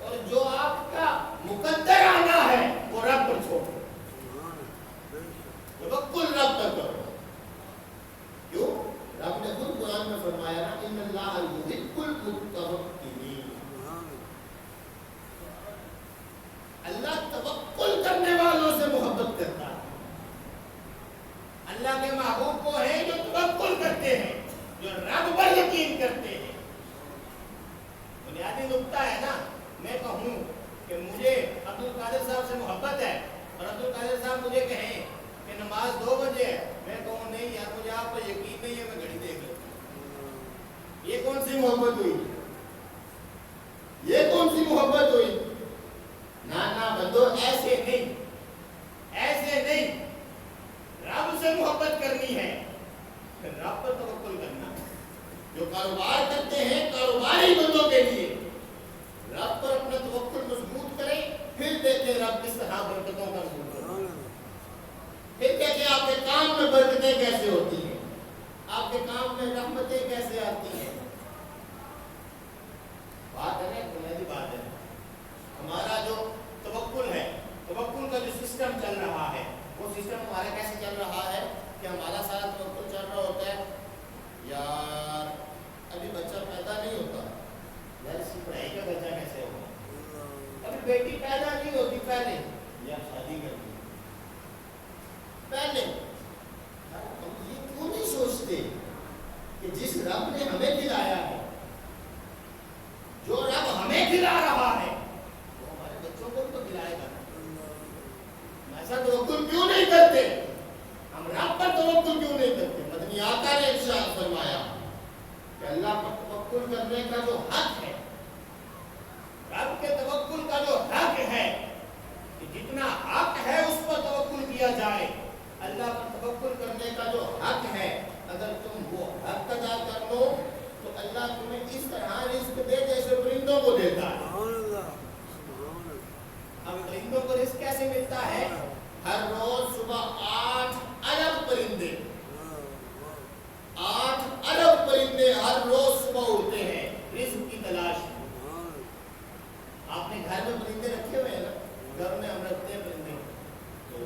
اور جو آپ کا مقدر آنا ہے وہ رب پر چھوڑو، توکل رب پر کرو۔ کیوں؟ رب نے خود قرآن میں فرمایا نا ان اللہ یحب المتوکلین، اللہ توکل کرنے والوں سے محبت کرتا ہے۔ نماز 2 بجے ہے، میں کہوں نہیں یار مجھے آپ پر یقین نہیں ہے، میں گھڑی دیکھ لیتا ہوں۔ یہ کون سی محبت ہوئی؟ یہ کون سی محبت ہوئی؟ نا بندو، ایسے نہیں، ایسے نہیں۔ رب سے محبت کرنی ہے، پھر رب پر توکل کرنا ہے۔ جو کاروبار کرتے ہیں کاروباری بندوں کے لیے رب پر اپنا توکل مضبوط کریں، پھر دیکھیں رب کس طرح برکتوں کا نزول کرتا ہے۔ پھر دیکھیں آپ کے کام میں برکتیں کیسے ہوتی ہیں، آپ کے کام میں رحمتیں کیسے آتی ہیں۔ بات ہے نا، بنیادی بات ہے۔ ہمارا جو توکل ہے، توکل کا جو سسٹم چل رہا ہے، وہ سسٹم ہمارا کیسے چل رہا ہے کہ ہمارا سارا توکل چل رہا ہوتا ہے، یار ابھی بچہ پیدا نہیں ہوتا، یار اس کی پڑھائی کا بچہ کیسے ہوگا، ابھی بیٹی پیدا نہیں ہوتی، پہلے یا شادی کر دی پہلے۔ ہم یہ کیوں نہیں سوچتے کہ جس رب نے ہمیں کھلایا ہے، جو رب ہمیں کھلا رہا ہے، وہ ہمارے بچوں کو بھی تو کھلائے گا۔ ایسا توکل کیوں نہیں کرتے؟ ہم رب پر توکل کیوں نہیں کرتے؟ مدنی آقا نے ارشاد فرمایا کہ اللہ پر توکل کرنے کا جو حق ہے، رب کے توکل کا جو حق ہے، کہ جتنا حق ہے اس پر توکل کیا جائے، اللہ پر توکل کرنے کا جو حق ہے، اگر تم وہ حق ادا کر لو تو اللہ تمہیں اس طرح رزق دے جیسے پرندوں کو دیتا ہے۔ اب پرندوں کو رزق کیسے ملتا ہے؟ ہر روز صبح 8 ارب پرندے 8 ارب پرندے ہر روز صبح اڑتے ہیں رزق کی تلاش میں۔ آپ نے گھر میں پرندے رکھے ہوئے ہیں نا، گھر میں ہم رکھتے ہیں پرندے، تو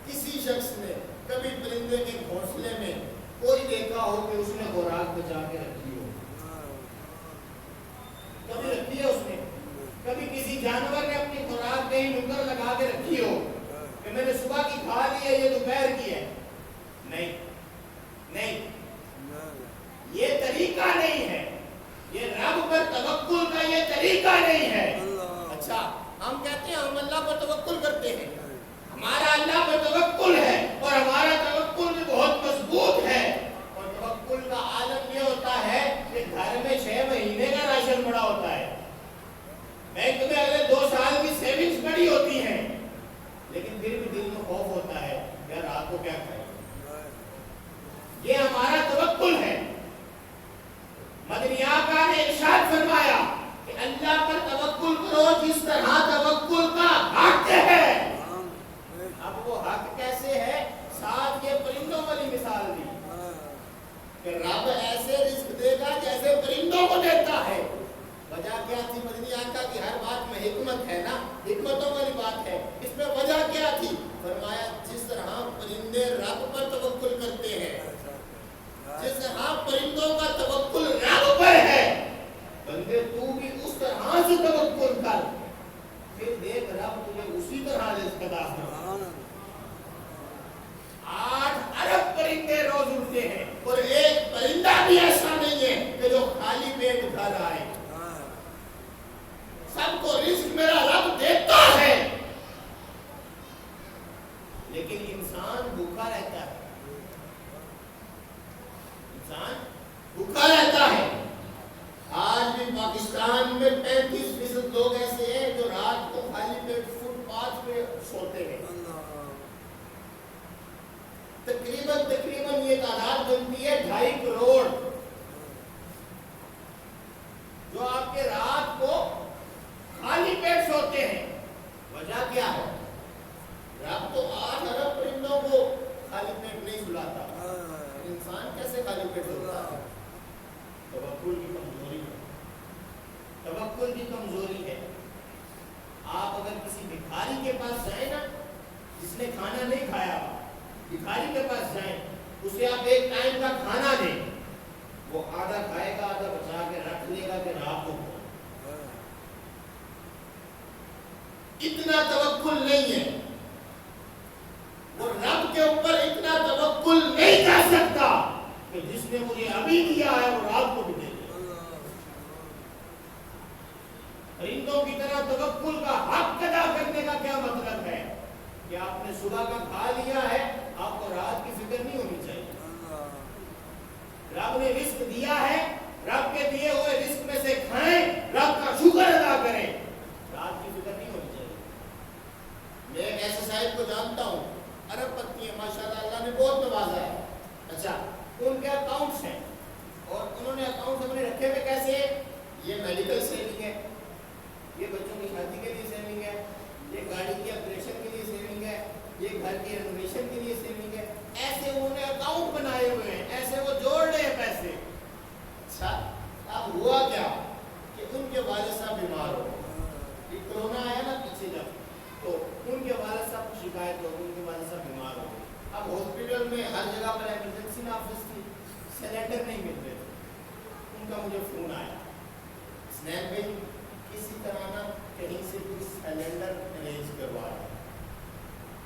کسی شخص نے کبھی پرندے کے گھونسلے میں کوئی دیکھا ہو کہ اس نے خوراک بچا کے رکھی ہو؟ کبھی رکھی ہے اس نے؟ کبھی کسی جانور نے اپنی خوراک کہیں نکر لگا کے رکھی ہو کہ میں نے صبح کی کھا لی ہے، یہ دوپہر کی ہے؟ نہیں نہیں، یہ طریقہ نہیں ہے، یہ رب پر توکل کا یہ طریقہ نہیں ہے۔ اچھا، ہم کہتے ہیں ہم اللہ پر توکل کرتے ہیں، ہمارا اللہ پر توکل ہے اور ہمارا توکل بھی بہت مضبوط ہے، اور توکل کا عالم یہ ہوتا ہے کہ گھر میں 6 مہینے کا راشن پڑا ہوتا ہے، بینک میں اگلے 2 سال کی سیونگز پڑی ہوتی ہیں، لیکن پھر بھی دل میں خوف ہوتا ہے یار رات کو کیا کھائیں۔ یہ ہمارا توکل ہے۔ مدنی آقا نے ارشاد فرمایا کہ اللہ پر توکل کرو جس طرح توکل کا حق ہے۔ اب وہ حق کیسے ہے؟ ساتھ یہ پرندوں والی مثال دی کہ رب ایسے رزق دے گا جیسے پرندوں کو دیتا ہے۔ وجہ کیا تھی؟ مدنی آقا کی ہر بات میں حکمت ہے نا، حکمتوں والی بات ہے۔ اس میں وجہ کیا تھی؟ فرمایا جس طرح پرندے رب پر توکل کرتے ہیں، جس طرح پرندوں کا توکل رب پر ہے، بندے تو بھی اس طرح سے توکل کر، پھر دیکھ رب تجھے اسی طرح رزق عطا فرمائے۔ 8 ارب پرندے روز اڑتے ہیں اور ایک پرندہ بھی ایسا نہیں ہے کہ جو خالی پیٹ گھر آئے۔ سب کو رزق میرا رب دیتا ہے، لیکن انسان بھوکا رہتا ہے، انسان بھوکا رہتا ہے۔ آج بھی پاکستان میں 35% لوگ ایسے ہیں جو رات کو خالی پیٹ فٹ پاتھ پہ سوتے ہیں۔ تقریباً یہ تعداد بنتی ہے 2.5 کروڑ، جو آپ کے رات کو خالی پیٹ سوتے ہیں۔ وجہ کیا ہے؟ رب تو 8 ارب پرندوں کو خالی پیٹ نہیں سلاتا، انسان کیسے خالی پیٹ سوتا ہے؟ توکل کی کمزوری ہے، توکل کی کمزوری ہے۔ آپ اگر کسی بھکاری کے پاس جائیں نا، جس نے کھانا نہیں کھایا، بھکاری کے پاس جائیں، اسے آپ ایک ٹائم کا کھانا دیں، وہ آدھا کھائے گا، آدھا بچا کے رکھ لے گا کہ رات کو۔ اتنا توکل نہیں ہے، وہ رب کے اوپر اتنا توکل نہیں کر سکتا کہ جس نے مجھے ابھی دیا ہے وہ رات کو بھی دے دے۔ پرندوں کی طرح توکل کا حق ادا کرنے کا کیا مطلب ہے کہ آپ نے صبح کا کھا لیا ہے، آپ کو رات صاحب نے بہت نوازا ہے. اچھا ان کے اکاؤنٹس ہیں اور انہوں نے اکاؤنٹس اپنے رکھے ہوئے کیسے؟ یہ میڈیکل سیونگ ہے, یہ بچوں کی شادی کے لیے سیونگ ہے, یہ گاڑی کی آپریشن کے لیے سیونگ ہے, یہ گھر کی رینوویشن کے لیے سیونگ ہے. ایسے انہوں نے اکاؤنٹ بنائے ہوئے ہیں, ایسے وہ جوڑ رہے ہیں پیسے. اچھا اب ہوا کیا کہ ان کے والد صاحب بیمار ہو, یہ کرونا آیا نا پیچھے جب, تو ان کے والد صاحب کو شکایت ہو گئی, ان کے والد صاحب بیمار ہو گئے. اب ہاسپٹل میں ہر جگہ پر ایمرجنسی نافذ تھی, سلینڈر نہیں مل رہے. ان کا مجھے فون آیا, اسنیپ بھائی کسی طرح نا کہیں سے کوئی سلینڈر ارینج کروا رہا ہے,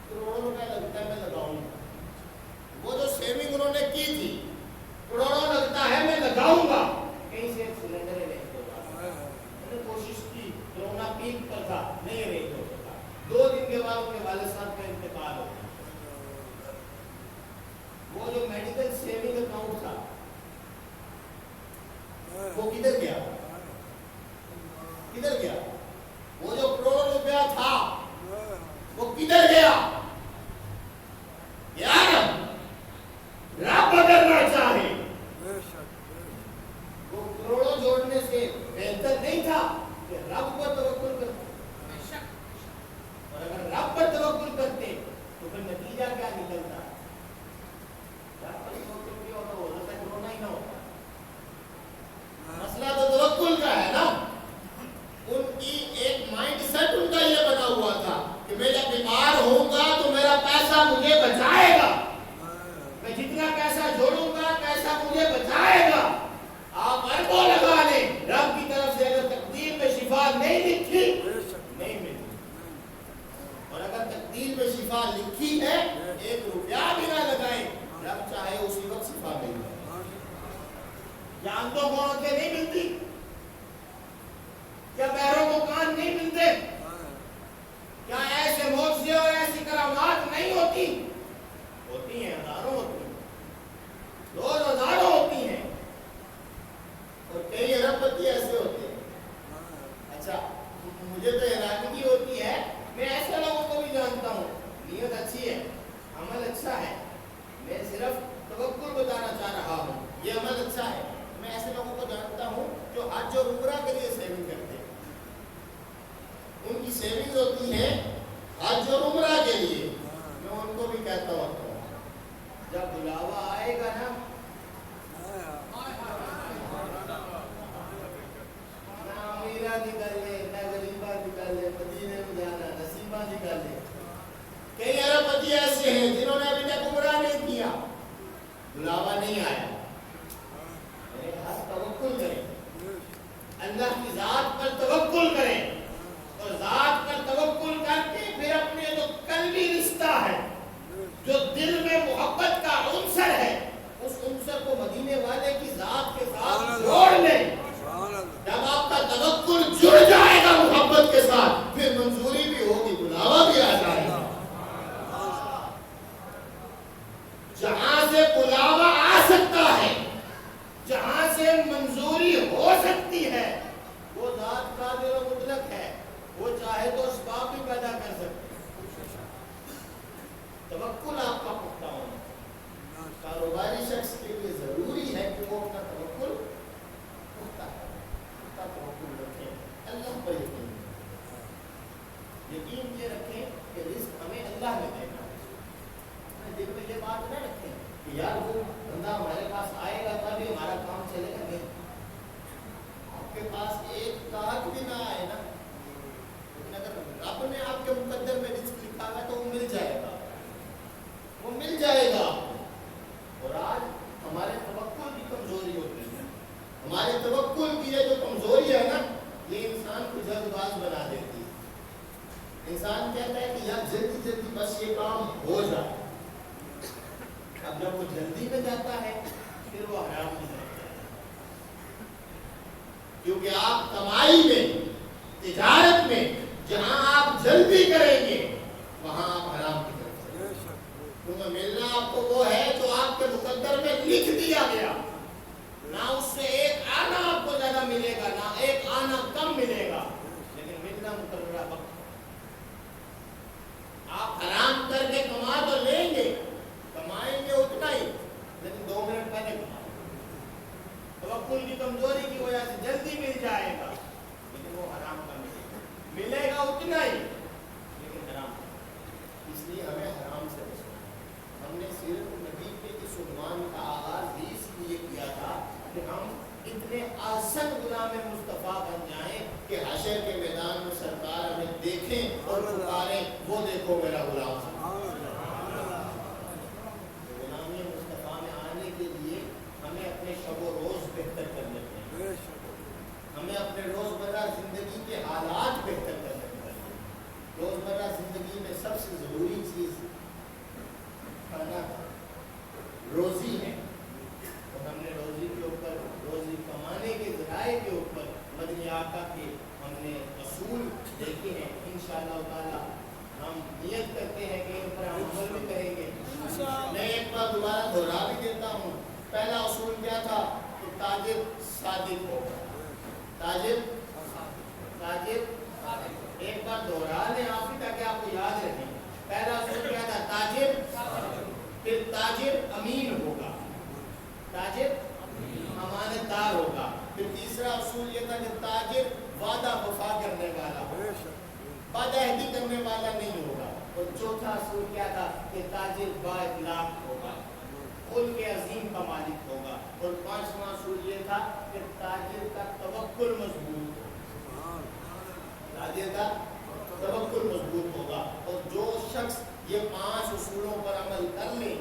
کروڑوں روپے لگتا ہے, میں لگاؤں گا. وہ جو سیونگ انہوں نے کی تھی, کروڑوں لگتا ہے میں لگاؤں گا, کہیں سے سلینڈر ارینج کروا رہا ہے. میں نے کوشش کی, کرونا پیک پر تھا, نہیں ارینج ہو سکا. 2 دن کے بعد ان کے والد صاحب کا انتقال ہو گیا. وہ جو میڈیکل سیونگ اکاؤنٹ تھا وہ کدھر گیا؟ کدھر گیا؟ وہ جو کروڑ روپیہ تھا وہ کدھر گیا؟ یار رب اگر نہ چاہے وہ کروڑوں جوڑنے سے بہتر نہیں تھا کہ رب پر توکل کرتے. اور اگر رب پر توکل کرتے تو پھر نتیجہ کیا نکلتا؟ مسئلہ تو توکل کا ہے نا. ان کی ایک مائنڈ سیٹ ان کا یہ بنا ہوا تھا کہ میں جب بیمار ہوں گا تو میرا پیسہ مجھے بچائے گا, میں جتنا پیسہ جوڑوں گا پیسہ مجھے بچائے گا. آپ اربوں لگا لیں, رب کی طرف سے اگر تقدیر میں شفا نہیں لکھی نہیں ملتی, اور اگر تقدیر میں شفا لکھی ہے 1 روپیہ بھی نہ لگائیں, رب چاہے اسی وقت شفا مل جائے. کیا آنکھوں کو آنکھیں نہیں ملتی؟ کیا پیروں کو کان نہیں ملتے؟ کیا ایسے معجزے اور ایسی کرامات نہیں ہوتی؟ ہوتی ہیں, ہزاروں ہوتی ہیں, روز ہزاروں ہوتی ہیں, اور کئی اربپتی ایسے ہوتے ہیں. اچھا مجھے تو حیرانگی ہوتی ہے, میں ایسے لوگوں کو بھی جانتا ہوں, نیت اچھی ہے, عمل اچھا ہے, میں صرف توکل بتانا چاہ رہا ہوں, یہ عمل اچھا ہے. میں ایسے لوگوں کو جانتا ہوں جو حج اور عمرہ کے لیے سیونگ کرتے ہیں. ان کی سیونگ ہوتی ہے حج اور عمرہ کے لیے. میں ان کو بھی کہتا ہوں جب بلاوا آئے گا نا, نہ امیرہ نکل لے نہ غریبہ نکل لے, مدینے میں جانا نصیبہ نکل لے. کئی اربپتی ایسے ہیں جنہوں نے ابھی تک عمرہ نہیں کیا, بلاوا نہیں آیا. توکل کریں, اللہ کی ذات پر توکل کریں, اور ذات پر توکل کر کے پھر اپنے جو قلبی رشتہ ہے, جو دل میں محبت کا عنصر ہے, اس عنصر کو مدینے والے کی ذات کے ساتھ جوڑ لیں. جب آپ کا توکل جڑ جائے گا محبت کے ساتھ, پھر منظوری بھی ہوگی, بلاوا بھی آ جائے گا. جہاں سے بلاوا آ سکتا ہے, جہاں سے منظوری ہو سکتی ہے, وہ ذات قادر و مطلق ہے, وہ چاہے تو اسباب بھی پیدا کر سکتے ہیں. توکل آپ کا پختہ ہونا. کاروباری شخص کے لیے ضروری ہے کہ وہ اپنا توکل پختہ توکل رکھیں, اللہ پر یقین یہ رکھیں کہ رزق ہمیں اللہ نے دینا ہے. دل میں یہ بات نہ رکھیں کہ یار وہ بندہ ہمارے پاس آئے گا تبھی ہمارا کام چلے گا. نہیں, آپ کے پاس ایک کاغذ بھی نہ آئے نا, لیکن اگر رب نے آپ کے مقدر میں رزق لکھا ہے تو وہ مل جائے گا, وہ مل جائے گا. اور آج ہمارے توکل کی کمزوری ہوتی ہے. ہمارے توکل کی یہ جو کمزوری ہے نا, یہ انسان کو جلد باز بنا دیتی ہے. انسان کہتا ہے کہ یار جلدی جلدی بس یہ کام ہو جائے. اب جب وہ جلدی میں جاتا ہے پھر وہ حرام کی طرف جاتا ہے, کیونکہ آپ کمائی میں, تجارت میں جہاں آپ جلدی کریں گے وہاں آپ حرام کی طرف جائیں گے. کیونکہ ملنا آپ کو وہ ہے جو آپ کے مقدر میں لکھ دیا گیا, نہ اس سے ایک آنا آپ کو زیادہ ملے گا نہ ایک آنا کم ملے گا, لیکن ملنا مقررہ وقت. آپ حرام کر کے کما تو لیں گے, کمائیں محشر کے میدان میں سرکار ہمیں دیکھیں اور پکاریں، وہ دیکھو میرا غلام۔ غلامی مصطفیٰ میں آنے کے لیے ہمیں اپنے شب و روز بہتر کرنے پڑیں، ہمیں اپنے روزمرہ زندگی کے حالات بہتر کرنے پڑیں۔ روزمرہ زندگی میں سب سے ضروری چیز کھانا روزی ہے، اور ہم نے روزی کے اوپر، روزی کمانے کے ذرائع کے اوپر مدنی آقا کے ہم نے اصول دیکھے ہیں۔ انشاءاللہ تعالی ہم نیت کرتے ہیں کہ ان پر ہم عمل بھی کریں گے۔ میں ایک بار دوبارہ دہرا بھی دیتا ہوں، پہلا اصول کیا تھا کہ تاجر صادق ہوگا، تاجر ایک بار دوہرا لیں آپ ہی تاکہ آپ کو یاد رہے۔ پہلا اصول کیا تھا؟ تاجر، پھر تاجر امین ہوگا، تاجر امانت دار ہوگا، پھر تیسرا اصول یہ تھا کہ تاجر وعدہ وفا کرنے والا ہوگا، بدعہدی کرنے والا نہیں ہوگا، اور چوتھا اصول کیا تھا کہ تاجر با اخلاق ہوگا، خلق عظیم کا مالک ہوگا، اور پانچواں اصول یہ تھا کہ تاجر کا توکل مضبوط ہوگا، تاجر کا توکل مضبوط ہوگا۔ اور جو شخص یہ 5 اصولوں پر عمل کر لے،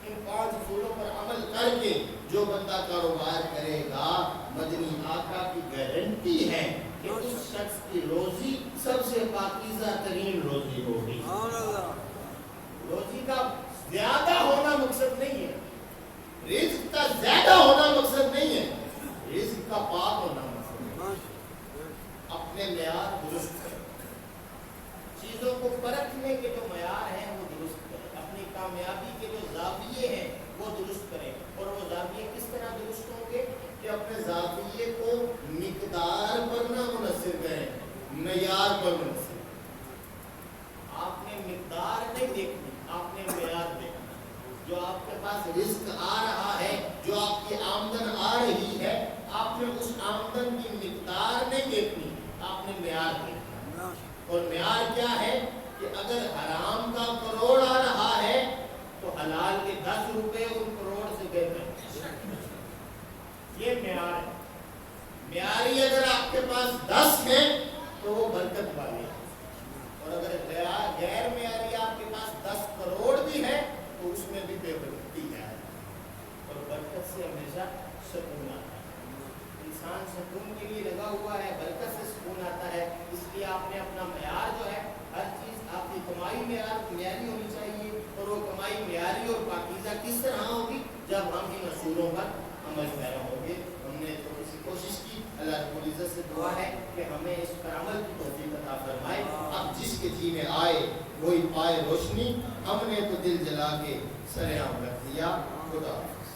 ان 5 اصولوں پر عمل کر کے جو بندہ کاروبار کرے گا، مدنی آقا کی گارنٹی ہے کہ اس شخص کی روزی سب سے پاکیزہ ترین روزی ہوگی۔ روزی کا زیادہ ہونا مقصد نہیں ہے، رزق کا زیادہ ہونا مقصد نہیں ہے، رزق کا پاک ہونا مقصد ہے۔ اپنے معیار درست کریں، چیزوں کو پرکھنے کے جو معیار ہیں وہ درست کریں، اپنی کامیابی کے جو زاویے ہیں وہ درست کریں۔ اور وہ زاویے کس طرح درست ہوں گے کہ اپنے زاویے کو مقدار پر نہ منحصر کریں، معیار پر منحصر کریں۔ آپ نے مقدار نہیں دیکھنی، آپ نے معیار دیکھنا۔ جو آپ کے پاس رزق آ رہا ہے، جو آپ کی آمدن آ رہی ہے، آپ نے اس آمدن کی مقدار نہیں دیکھنی، آپ نے معیار دیکھنا۔ اور معیار کیا ہے کہ اگر حرام کا کروڑ آ رہا ہے تو حلال کے 10 روپے ان کروڑ سے بہتر ہیں، یہ معیار ہے۔ معیاری اگر آپ کے پاس 10 ہیں تو وہ برکت والے ہیں، اور اگر غیر معیاری آپ کے پاس 10 کروڑ بھی ہے تو اس میں بھی بے برکتی ہے۔ اور برکت سے ہمیشہ سکون آتا ہے، انسان سکون کے لیے لگا ہوا ہے، برکت سے سکون آتا ہے۔ اس لیے آپ نے اپنا معیار جو ہے، ہر چیز آپ کی کمائی معیاری ہونی چاہیے، اور وہ کمائی معیاری اور پاکیزہ کس طرح ہوگی؟ جب ہم ان اصولوں پر عمل پیرا ہوں گے۔ ہم نے تھوڑی سی کوشش کی، اللہ رب العزت سے دعا ہے کہ ہمیں اس پر عمل کی توفیق عطا فرمائے۔ اب جس کے جی میں آئے وہی پائے روشنی، ہم نے تو دل جلا کے سر عام رکھ دیا۔ خدا